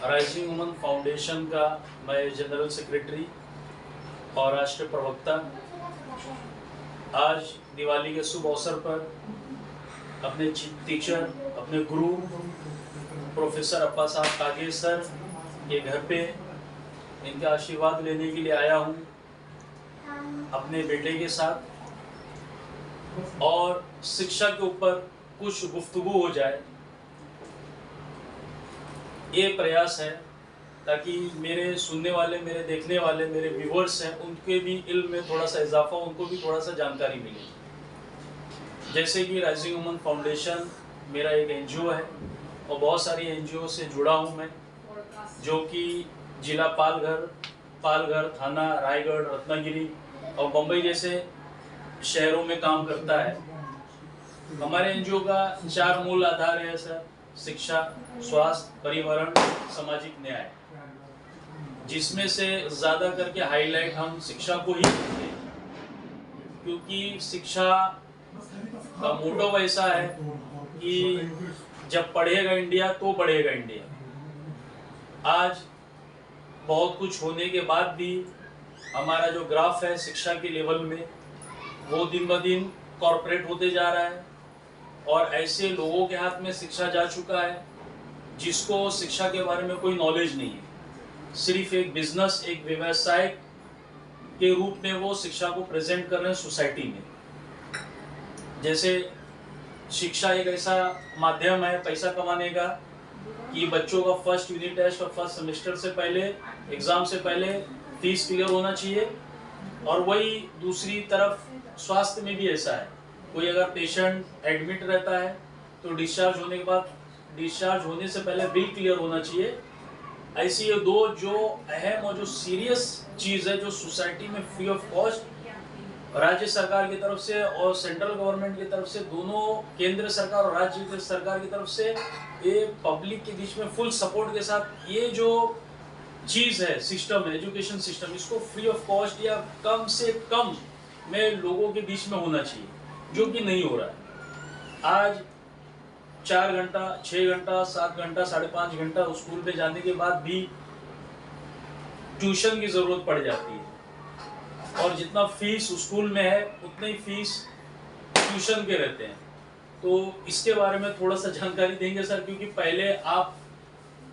Rising woman foundation का मैं general secretary और राष्ट्रीय प्रवक्ता आज दिवाली के शुभ अवसर पर अपने टीचर, अपने गुरु प्रोफेसर अप्पा साहब कागे सर के घर पे इनका आशीर्वाद लेने के लिए आया हूँ अपने बेटे के साथ, और शिक्षा के ऊपर कुछ गुफ्तगू हो जाए, ये प्रयास है ताकि मेरे सुनने वाले, मेरे देखने वाले, मेरे व्यूअर्स हैं, उनके भी इल्म में थोड़ा सा इजाफा, उनको भी थोड़ा सा जानकारी मिले। जैसे कि राइजिंग वुमन फाउंडेशन मेरा एक एनजीओ है और बहुत सारी एनजीओ से जुड़ा हूँ मैं, जो कि जिला पालघर, थाना रायगढ़, रत्नागिरी और बम्बई जैसे शहरों में काम करता है। हमारे एनजीओ का 4 मूल आधार है सर: शिक्षा, स्वास्थ्य, पर्यावरण, सामाजिक न्याय, जिसमें से ज़्यादा करके हाईलाइट हम शिक्षा को ही करते हैं, क्योंकि शिक्षा का मोटो ऐसा है कि जब पढ़ेगा इंडिया तो बढ़ेगा इंडिया। आज बहुत कुछ होने के बाद भी हमारा जो ग्राफ है शिक्षा के लेवल में, वो दिन ब दिन कॉर्पोरेट होते जा रहा है और ऐसे लोगों के हाथ में शिक्षा जा चुका है जिसको शिक्षा के बारे में कोई नॉलेज नहीं है। सिर्फ एक बिजनेस, एक व्यवसाय के रूप में वो शिक्षा को प्रेजेंट कर रहे हैं सोसाइटी में। जैसे शिक्षा एक ऐसा माध्यम है पैसा कमाने का कि बच्चों का फर्स्ट यूनिट टेस्ट और फर्स्ट सेमेस्टर से पहले, एग्जाम से पहले फीस क्लियर होना चाहिए। और वही दूसरी तरफ स्वास्थ्य में भी ऐसा है, कोई अगर पेशेंट एडमिट रहता है तो डिस्चार्ज होने के बाद, डिस्चार्ज होने से पहले बिल क्लियर होना चाहिए। ऐसी ये दो जो अहम और जो सीरियस चीज़ है, जो सोसाइटी में फ्री ऑफ कॉस्ट राज्य सरकार की तरफ से और सेंट्रल गवर्नमेंट की तरफ से, दोनों केंद्र सरकार और राज्य सरकार की तरफ से, ये पब्लिक के बीच में फुल सपोर्ट के साथ ये जो चीज़ है, सिस्टम है, एजुकेशन सिस्टम, इसको फ्री ऑफ कॉस्ट या कम से कम में लोगों के बीच में होना चाहिए, जो कि नहीं हो रहा है। आज 4 घंटा, 6 घंटा, 7 घंटा, 5.5 घंटा स्कूल पे जाने के बाद भी ट्यूशन की ज़रूरत पड़ जाती है, और जितना फीस स्कूल में है उतनी फीस ट्यूशन के रहते हैं। तो इसके बारे में थोड़ा सा जानकारी देंगे सर, क्योंकि पहले आप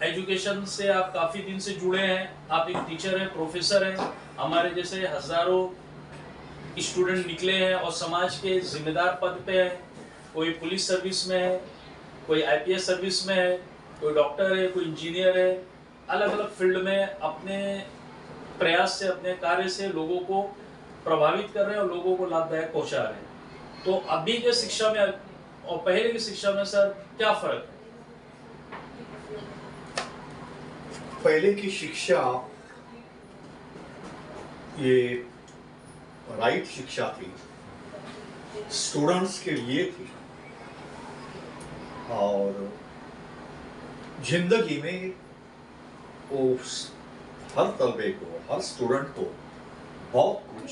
एजुकेशन से आप काफ़ी दिन से जुड़े हैं, आप एक टीचर हैं, प्रोफेसर हैं, हमारे जैसे हज़ारों स्टूडेंट निकले हैं और समाज के जिम्मेदार पद पे हैं। कोई पुलिस सर्विस में है, कोई आईपीएस सर्विस में है, कोई डॉक्टर है, कोई इंजीनियर है, अलग अलग फील्ड में अपने प्रयास से, अपने कार्य से लोगों को प्रभावित कर रहे हैं और लोगों को लाभदायक पहुंचा रहे हैं। तो अभी के शिक्षा में और पहले की शिक्षा में सर क्या फर्क है? पहले की शिक्षा ये राइट शिक्षा थी, स्टूडेंट्स के लिए थी, और जिंदगी में वो हर तलबे को, हर स्टूडेंट को बहुत कुछ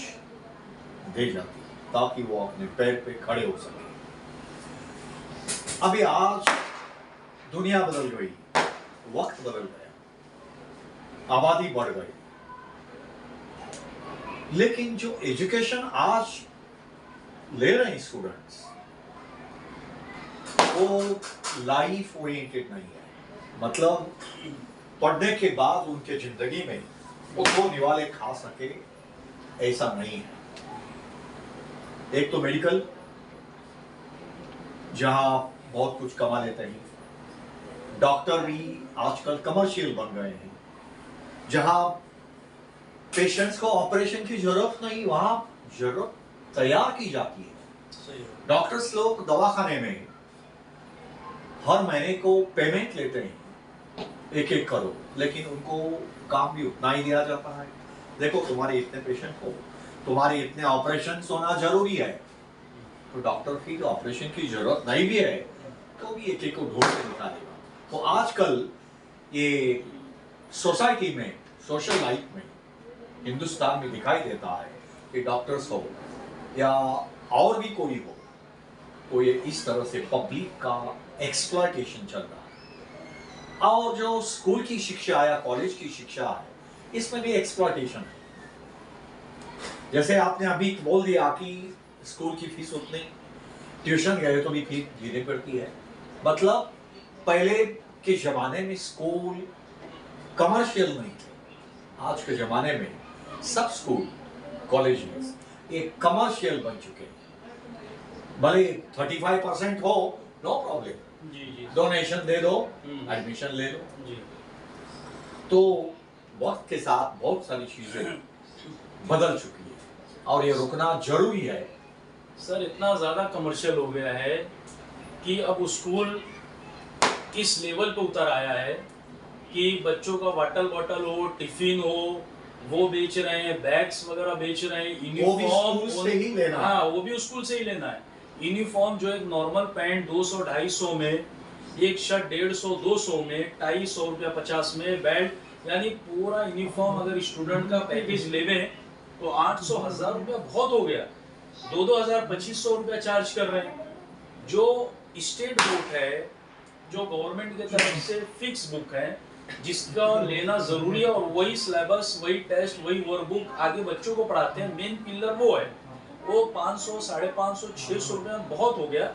दे जाती ताकि वो अपने पैर पे खड़े हो सके। अभी आज दुनिया बदल गई, वक्त बदल गया, आबादी बढ़ गई, लेकिन जो एजुकेशन आज ले रहे हैं स्टूडेंट्स, वो लाइफ ओरिएंटेड नहीं है। मतलब पढ़ने के बाद उनके जिंदगी में वो 2 निवाले खा सके, ऐसा नहीं है। एक तो मेडिकल, जहां बहुत कुछ कमा लेते हैं, डॉक्टर भी आजकल कमर्शियल बन गए हैं, जहां पेशेंट्स को ऑपरेशन की जरूरत नहीं, वहां जरूरत तैयार की जाती है। डॉक्टर्स लोग दवाखाने में हर महीने को पेमेंट लेते हैं 1-1 करोड़, लेकिन उनको काम भी उतना ही दिया जाता है। देखो, तुम्हारे इतने पेशेंट हो, तुम्हारे इतने ऑपरेशन होना जरूरी है, तो डॉक्टर की ऑपरेशन की जरूरत नहीं भी है तो भी 1-1 को ढूंढ के निकालेगा। तो आजकल ये सोसाइटी में, सोशल लाइफ में, हिंदुस्तान में दिखाई देता है कि डॉक्टर्स हो या और भी कोई हो, तो ये इस तरह से पब्लिक का एक्सप्लॉयटेशन चल रहा है। और जो स्कूल की शिक्षा या कॉलेज की शिक्षा है, इसमें भी एक्सप्लॉयटेशन है। जैसे आपने अभी बोल दिया कि स्कूल की फीस उतनी, ट्यूशन गए तो भी फीस देनी पड़ती है। मतलब पहले के जमाने में स्कूल कमर्शियल नहीं थे, आज के जमाने में सब स्कूल कॉलेजेस एक कमर्शियल बन चुके हैं। भले 35% हो, नो प्रॉब्लम, जी डोनेशन दे दो, एडमिशन ले लो। जी। तो वक्त के साथ बहुत सारी चीजें बदल चुकी है और ये रुकना जरूरी है। सर इतना ज़्यादा कमर्शियल हो गया है कि अब स्कूल इस लेवल पे उतर आया है कि बच्चों का वाटर बॉटल हो, टिफिन हो, वो बेच रहे हैं, बैग्स वगैरह बेच रहे हैं, यूनिफॉर्म स्कूल से ही लेना है। हाँ वो भी स्कूल से ही लेना है। यूनिफॉर्म जो एक नॉर्मल पैंट 200-250 में, एक शर्ट 150-200 में, टाई 100 रुपया 50 में, बेल्ट, यानी पूरा यूनिफॉर्म अगर स्टूडेंट का पैकेज लेवे तो 800-1000 रुपया बहुत हो गया। 2,000-2,500 रुपया चार्ज कर रहे हैं। जो स्टेट बुक है, जो गवर्नमेंट की तरफ से फिक्स बुक है, जिसका लेना जरूरी है, और वही सिलेबस, वही टेस्ट, वही वर्कबुक आगे बच्चों को पढ़ाते हैं, मेन पिलर वो है। वो 500, 550, 600 रुपये में बहुत हो गया।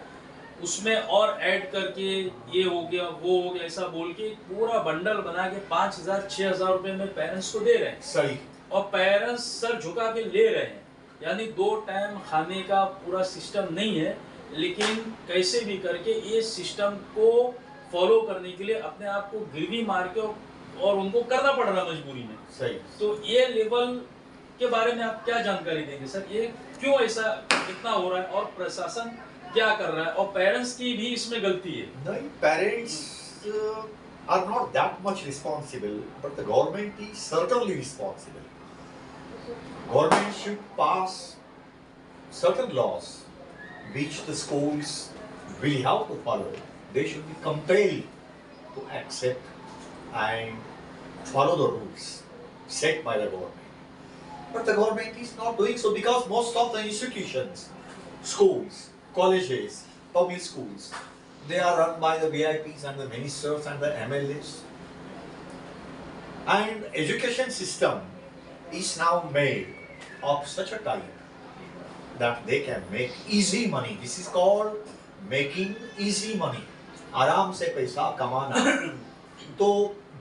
उसमें और ऐड करके ये हो गया, वो हो गया, ऐसा बोल के पूरा बंडल बना के 5,000-6,000 रुपये में पेरेंट्स को दे रहे हैं। सही। और पेरेंट्स सर झुका के ले रहे हैं, यानी 2 टाइम खाने का पूरा सिस्टम नहीं है, लेकिन कैसे भी करके ये सिस्टम को फॉलो करने के लिए अपने आप को गिरवी मार के और उनको करना पड़ रहा है मजबूरी में। सही। तो ये लेवल के बारे में आप क्या जानकारी देंगे सर, ये क्यों ऐसा इतना हो रहा है और प्रशासन क्या कर रहा है, और पेरेंट्स की भी इसमें गलती है? नहीं, parents are not that much responsible, but the government is certainly responsible. Government should pass certain laws which the schools will have to follow. They should be compelled to accept and follow the rules set by the government. But the government is not doing so because most of the institutions, schools, colleges, public schools, they are run by the VIPs and the ministers and the MLAs. And education system is now made of such a type that they can make easy money. This is called making easy money. आराम से पैसा कमाना। तो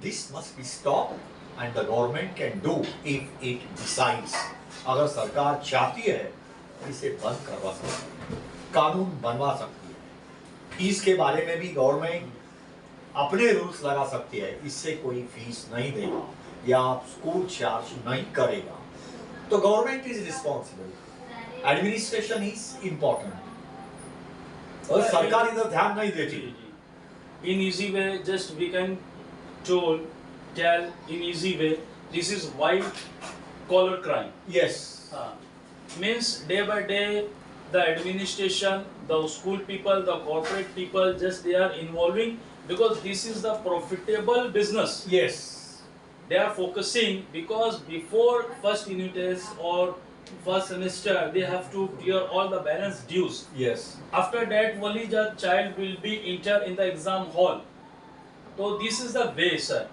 this must be stopped and the government can do if it decides. अगर सरकार चाहती है इसे बंद करवा सकती है, कानून बनवा सकती है। फीस के बारे में भी गवर्नमेंट अपने रूल्स लगा सकती है, इससे कोई फीस नहीं देगा या स्कूल चार्ज नहीं करेगा। तो government is responsible, administration is important और सरकार इधर ध्यान नहीं देती। In easy way, just we can tell in easy way, this is white collar crime. Yes. Means day by day the administration, the school people, the corporate people, just they are involving because this is the profitable business. Yes. They are focusing because before first unit test or first semester they have to clear all the balance dues. Yes. After that only the child will be enter in the exam hall. So this is the way, sir.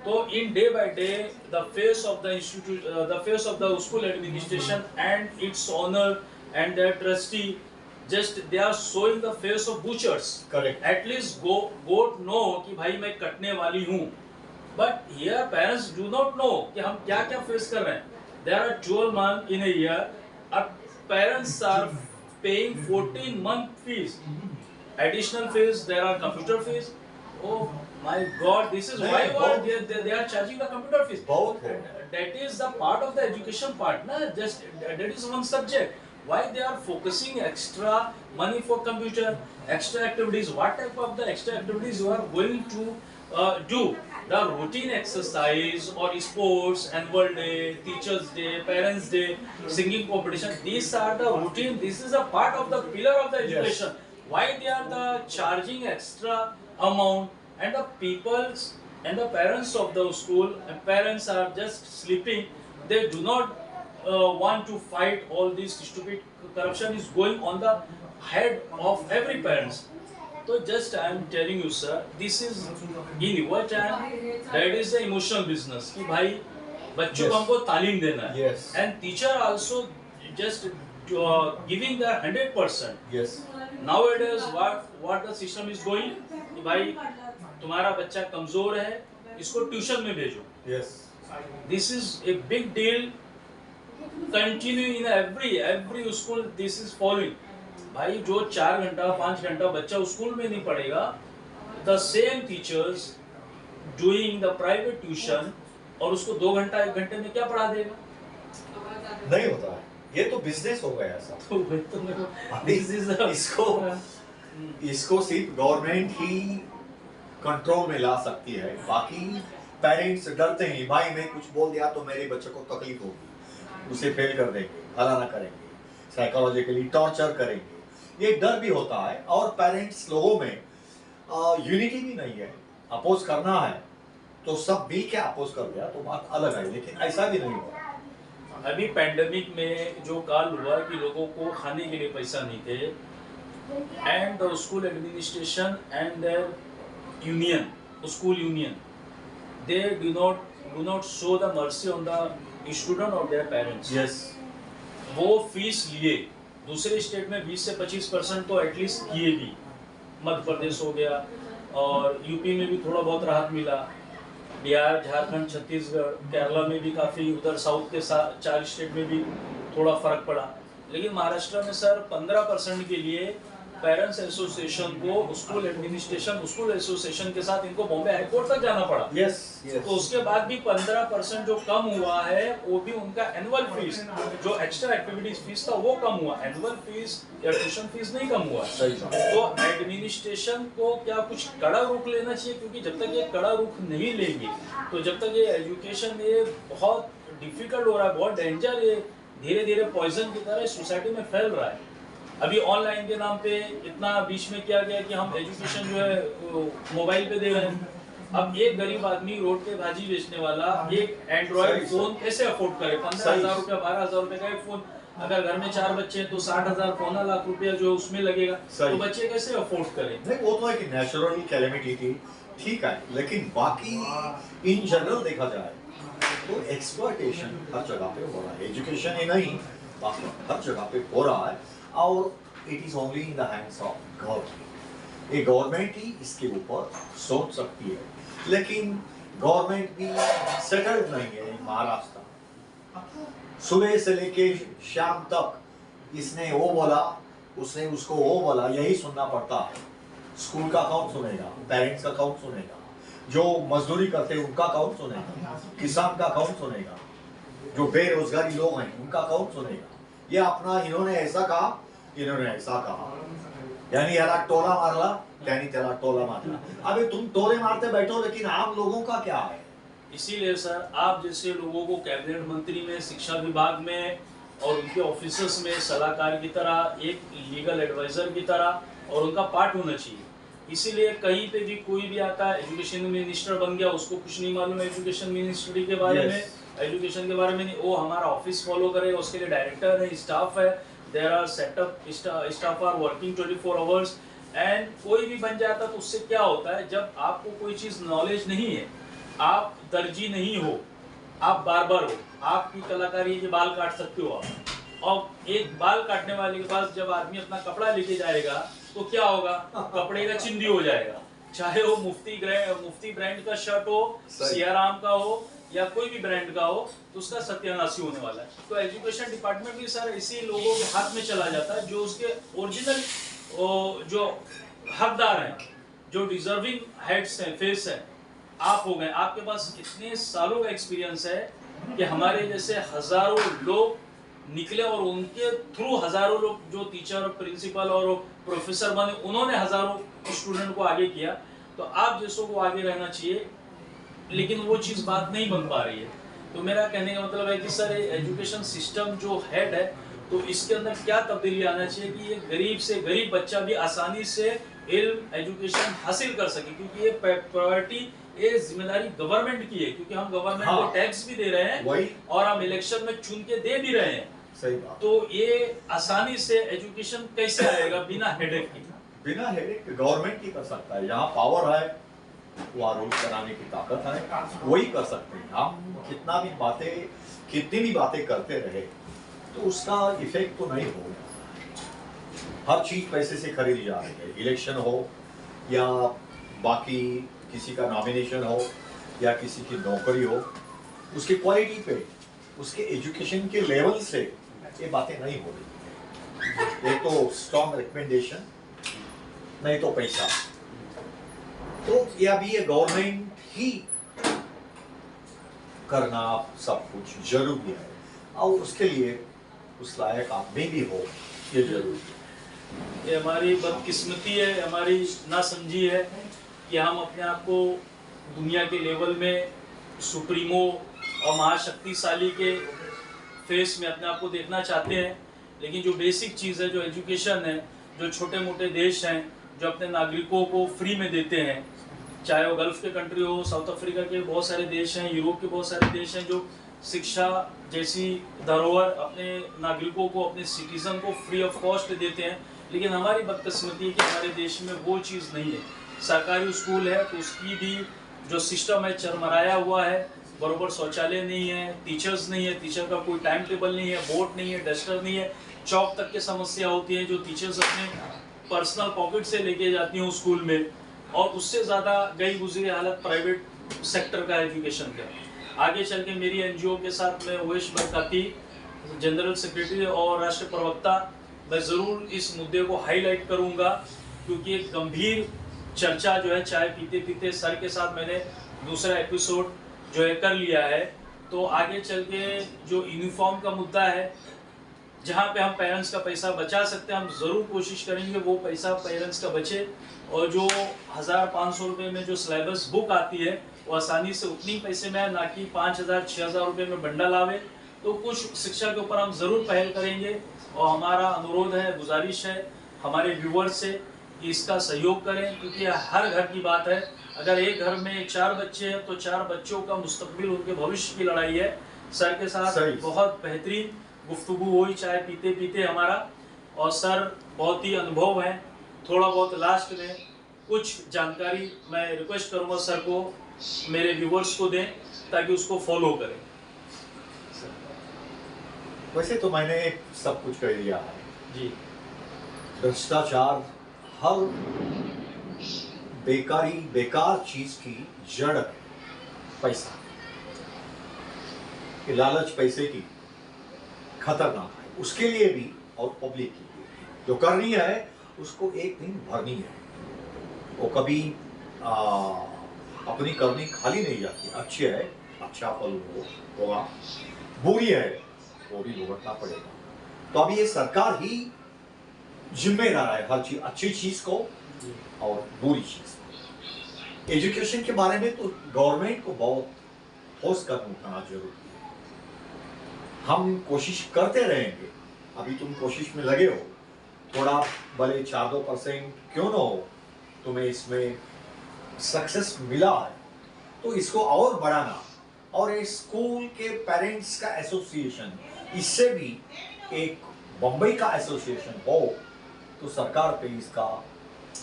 So in day by day the face of the institute, the face of the school administration and its owner and their trustee, just they are showing the face of butchers. Correct. At least goat know कि भाई मैं कटने वाली हूँ, but here parents do not know कि हम क्या क्या face कर रहे हैं. There are 12 months in a year. Parents are paying 14-month fees. Additional fees, there are computer fees. Oh my God, this is why they are charging the computer fees. Both है. That is the part of the education part, na? Just that is one subject. Why they are focusing extra money for computer, extra activities? What type of the extra activities you are going to do? The routine exercise or sports, annual day, teachers day, parents day, singing competition, these are the routine. This is a part of the pillar of the education. Yes. Why they are the charging extra amount, and the peoples and the parents of the school and parents are just sleeping. They do not want to fight all this stupid corruption is going on the head of every parents. तो just I am telling you sir, this is in your time, that is the emotional business कि भाई बच्चों को हमको तालीम देना है, and teacher also just giving the 100%. Yes. Nowadays what the system is going कि भाई तुम्हारा बच्चा कमजोर है, इसको ट्यूशन में भेजो. Yes. This is a big deal. Continue in every school this is following. भाई जो 4 घंटा 5 घंटा बच्चा स्कूल में नहीं पढ़ेगा, the same teachers doing the private tuition और उसको 2 घंटा 1 घंटे में क्या पढ़ा देगा? नहीं होता है, ये तो बिजनेस हो गया ऐसा. तो this is इसको सिर्फ गवर्नमेंट ही कंट्रोल में ला सकती है. बाकी पेरेंट्स डरते हैं, भाई मैं कुछ बोल दिया तो मेरे बच्चे को तकलीफ होगी, उसे फेल कर देंगे, फलाना करेंगे, साइकोलॉजिकली टॉर्चर करेंगे, ये डर भी होता है. और पेरेंट्स लोगों में यूनिटी भी नहीं है. अपोज करना है तो सब मिल के अपोज कर दिया तो बात अलग है, लेकिन ऐसा भी नहीं हुआ. अभी पैंडेमिक में जो काल हुआ कि लोगों को खाने के लिए पैसा नहीं थे, and the school administration and their union, school union, they do not show the mercy on the student or their parents. Yes. वो फीस लिए, दूसरे स्टेट में 20 से 25% तो एटलीस्ट किए भी, मध्य प्रदेश हो गया और यूपी में भी थोड़ा बहुत राहत मिला, बिहार, झारखंड, छत्तीसगढ़, केरला में भी काफ़ी, उधर साउथ के 4 स्टेट में भी थोड़ा फर्क पड़ा. लेकिन महाराष्ट्र में सर 15% के लिए पेरेंट्स एसोसिएशन को, स्कूल एडमिनिस्ट्रेशन, स्कूल एसोसिएशन के साथ इनको बॉम्बे हाई कोर्ट तक जाना पड़ा. Yes. तो उसके बाद भी 15% जो कम हुआ है वो भी उनका एनुअल फीस, जो एक्स्ट्रा एक्टिविटीज फीस था वो कम हुआ, एनुअल फीस या ट्यूशन फीस नहीं कम हुआ. तो एडमिनिस्ट्रेशन को क्या कुछ कड़ा रुख लेना चाहिए, क्योंकि जब तक ये कड़ा रुख नहीं लेंगे तो जब तक ये एजुकेशन ये बहुत डिफिकल्ट हो रहा है, बहुत डेंजर, ये धीरे धीरे पॉइजन की तरह सोसाइटी में फैल रहा है. अभी ऑनलाइन के नाम पे इतना बीच में किया गया कि हम एजुकेशन जो है मोबाइल पे दे रहे हैं. अब एक गरीब आदमी रोड पे भाजी बेचने वाला एक एंड्रॉइड फोन कैसे अफोर्ड करे? 15,000 रुपया, 12,000 रुपए का एक फोन. अगर घर में 4 बच्चे हैं तो 60,000 पौना लाख रुपया जो उसमें लगेगा, तो बच्चे कैसे अफोर्ड करें? नहीं, वो तो एक नेचुरली कैलेमिटी थी, ठीक है, लेकिन बाकी इन जनरल देखा जाए तो एक्सप्लॉयटेशन हर जगह पे हो रहा है. एजुकेशन ही नहीं, बाकी हर जगह पे हो रहा है. और it is only in the hands of government. ये गवर्नमेंट ही इसके ऊपर सोच सकती है, लेकिन गवर्नमेंट भी सेटल्ड नहीं है. महाराष्ट्र सुबह से लेके शाम तक इसने वो बोला, उसने उसको वो बोला, यही सुनना पड़ता है. स्कूल का कौन सुनेगा? पेरेंट्स का कौन सुनेगा? जो मजदूरी करते हैं उनका कौन सुनेगा? किसान का कौन सुनेगा? जो बेरोजगारी लोग हैं उनका कौन सुनेगा? ये अपना इन्होंने ऐसा कहा, इन्होंने ऐसा कहा, यानी यारा टोला मारला, यानी तेरा टोला मारला. अबे तुम टोले मारते बैठो, लेकिन आम लोगों का क्या है? इसीलिए सर आप जैसे लोगों को कैबिनेट मंत्री में, शिक्षा विभाग में और उनके ऑफिसर्स में सलाहकार की तरह, एक लीगल एडवाइजर की तरह और उनका पार्ट होना चाहिए. इसीलिए कहीं पे भी कोई भी आता है, एजुकेशन मिनिस्टर बन गया, उसको कुछ नहीं मालूम है एजुकेशन मिनिस्ट्री के बारे में, एजुकेशन के बारे में नहीं, वो हमारा ऑफिस फॉलो करेगा, उसके लिए डायरेक्टर है, स्टाफ है, there are setup, staff are working 24 hours. And कोई भी बन जाता तो उससे क्या होता है, जब आपको कोई चीज़ नॉलेज नहीं है, आप दर्जी नहीं हो, आप बार्बर हो, आपकी कलाकारी के बाल काट सकते हो आप, और एक बाल काटने वाले के पास जब आदमी अपना कपड़ा लेके जाएगा तो क्या होगा? कपड़े का चिंदी हो जाएगा, चाहे वो मुफ्ती ब्रांड का शर्ट हो, सियाराम का हो या कोई भी ब्रांड का हो, तो उसका सत्यानाशी होने वाला है. तो एजुकेशन डिपार्टमेंट भी सर इसी लोगों के हाथ में चला जाता है, जो उसके ओरिजिनल जो हकदार हैं, जो डिजर्विंग हेड्स हैं, फेस हैं, आप हो गए. आपके पास इतने सालों का एक्सपीरियंस है कि हमारे जैसे हजारों लोग निकले और उनके थ्रू हजारों लोग जो टीचर, प्रिंसिपल और प्रोफेसर बने, उन्होंने हजारों स्टूडेंट को आगे किया. तो आप जैसों को आगे रहना चाहिए, लेकिन वो चीज़ बात नहीं बन पा रही है. तो मेरा कहने का मतलब है कि सर एजुकेशन सिस्टम जो हेड है, तो इसके अंदर क्या तब्दीली आना चाहिए कि ये गरीब से गरीब बच्चा भी आसानी से इल्म, एजुकेशन हासिल कर सके, क्योंकि ये प्रायोरिटी, ये जिम्मेदारी गवर्नमेंट की है, क्योंकि हम गवर्नमेंट को टैक्स भी दे रहे हैं और हम इलेक्शन में चुन के दे भी रहे हैं. सही बात. तो ये आसानी से एजुकेशन कैसे आएगा बिना हेडेक के? बिना हेडेक गवर्नमेंट ही कर सकता है। यहाँ पावर है, वहाँ रूल कराने की ताकत है, वही कर सकते हैं। हम कितनी भी बातें करते रहे तो उसका इफेक्ट तो नहीं होगा। हर चीज पैसे से खरीदी जा रही है, इलेक्शन हो या बाकी किसी का नॉमिनेशन हो या किसी की नौकरी हो, उसकी क्वालिटी पे, उसके एजुकेशन के लेवल से ये बातें नहीं हो रही। एक तो स्ट्रॉन्ग रिकमेंडेशन, नहीं तो पैसा। तो ये अभी ये गवर्नमेंट ही करना सब कुछ जरूरी है, और उसके लिए उस लायक आदमी भी हो, ये जरूरी है। ये हमारी बदकिस्मती है, हमारी नासमझी है कि हम अपने आप को दुनिया के लेवल में सुप्रीमो और महाशक्तिशाली के फेस में अपने आप को देखना चाहते हैं, लेकिन जो बेसिक चीज़ है, जो एजुकेशन है, जो छोटे मोटे देश हैं जो अपने नागरिकों को फ्री में देते हैं, चाहे वो गल्फ के कंट्री हो, साउथ अफ्रीका के बहुत सारे देश हैं, यूरोप के बहुत सारे देश हैं जो शिक्षा जैसी धरोहर अपने नागरिकों को, अपने सिटीजन को फ्री ऑफ कॉस्ट देते हैं, लेकिन हमारी बदकिस्मती है कि हमारे देश में वो चीज़ नहीं है। सरकारी स्कूल है तो उसकी भी जो सिस्टम है चरमराया हुआ है, बरोबर शौचालय नहीं है, टीचर्स नहीं है, टीचर का कोई टाइम टेबल नहीं है, बोर्ड नहीं है, डस्टर नहीं है, चौक तक की समस्या होती है जो टीचर्स अपने पर्सनल पॉकेट से लेके जाती हैं स्कूल में, और उससे ज़्यादा गई गुजरी हालत प्राइवेट सेक्टर का एजुकेशन का। आगे चल के मेरी एनजीओ के साथ मैं उवैस बरकाती, जनरल सेक्रेटरी और राष्ट्रीय प्रवक्ता, मैं ज़रूर इस मुद्दे को हाईलाइट करूँगा, क्योंकि एक गंभीर चर्चा जो है चाय पीते पीते सर के साथ मैंने दूसरा एपिसोड जो है कर लिया है। तो आगे चल के जो यूनिफॉर्म का मुद्दा है, जहाँ पे हम पेरेंट्स का पैसा बचा सकते हैं, हम ज़रूर कोशिश करेंगे वो पैसा पेरेंट्स का बचे, और जो 1500 रुपये में जो सिलेबस बुक आती है वो आसानी से उतनी पैसे में, ना कि 5000-6000 रुपये में बंडल आवे। तो कुछ शिक्षा के ऊपर हम ज़रूर पहल करेंगे, और हमारा अनुरोध है, गुजारिश है हमारे व्यूवर्स से कि इसका सहयोग करें, क्योंकि हर घर की बात है। अगर एक घर में 4 बच्चे हैं तो 4 बच्चों का मुस्तकबिल, उनके भविष्य की लड़ाई है। सर के साथ बहुत बेहतरीन गुफ्तगू हुई चाय पीते पीते हमारा, और सर बहुत ही अनुभव है। थोड़ा बहुत लास्ट में कुछ जानकारी मैं रिक्वेस्ट करूंगा सर को, मेरे व्यूवर्स को दें ताकि उसको फॉलो करें। वैसे तो मैंने सब कुछ कह दिया है जी। भ्रष्टाचार हर बेकार चीज की जड़ है पैसा। ये लालच पैसे की खतरनाक है, उसके लिए भी और पब्लिक के लिए। जो करनी है उसको एक दिन भरनी है, वो कभी अपनी करनी खाली नहीं जाती। अच्छी है, अच्छा फल होगा, बुरी है वो भी भुगतना पड़ेगा। तो अभी ये सरकार ही जिम्मेदार है हर चीज, अच्छी चीज को और बुरी चीज को। एजुकेशन के बारे में तो गवर्नमेंट को बहुत ठोस कदम उठाना जरूरी है। हम कोशिश करते रहेंगे, अभी तुम कोशिश में लगे हो, थोड़ा भले 4-2% क्यों ना हो, तुम्हें इसमें सक्सेस मिला है तो इसको और बढ़ाना। और ये स्कूल के पेरेंट्स का एसोसिएशन, इससे भी एक बम्बई का एसोसिएशन हो तो सरकार पे इसका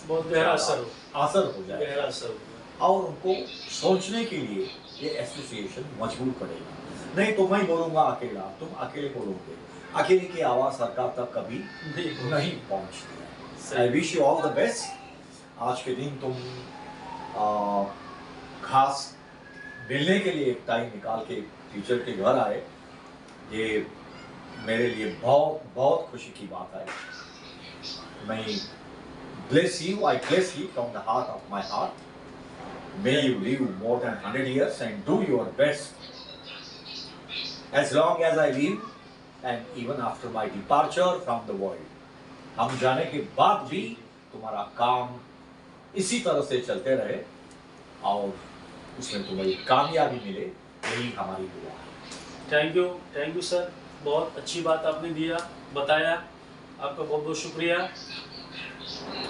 बहुत गहरा असर हो जाएगा, और उनको सोचने के लिए ये एसोसिएशन मजबूर करेगा। नहीं तो मैं बोलूंगा अकेला, तुम अकेले बोलोगे, अकेले की आवाज सरकार तक कभी नहीं पहुंचती है। I wish you all the best. आज के दिन तुम खास मिलने के लिए एक टाइम निकाल के टीचर के घर आए, ये मेरे लिए बहुत बहुत खुशी की बात है। मैं bless you, I bless you from the heart of my heart. May you live more than 100 years and do your best. As long as I live and even after my departure from the world. हम जाने के बाद भी तुम्हारा काम इसी तरह से चलते रहे और उसमें तुम्हें कामयाबी मिले, यही हमारी दुआ है। थैंक यू सर, बहुत अच्छी बात आपने बताया, आपका बहुत बहुत शुक्रिया।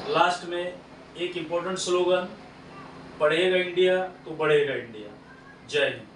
लास्ट में एक इम्पोर्टेंट स्लोगन, पढ़ेगा इंडिया तो बढ़ेगा इंडिया। जय हिंद।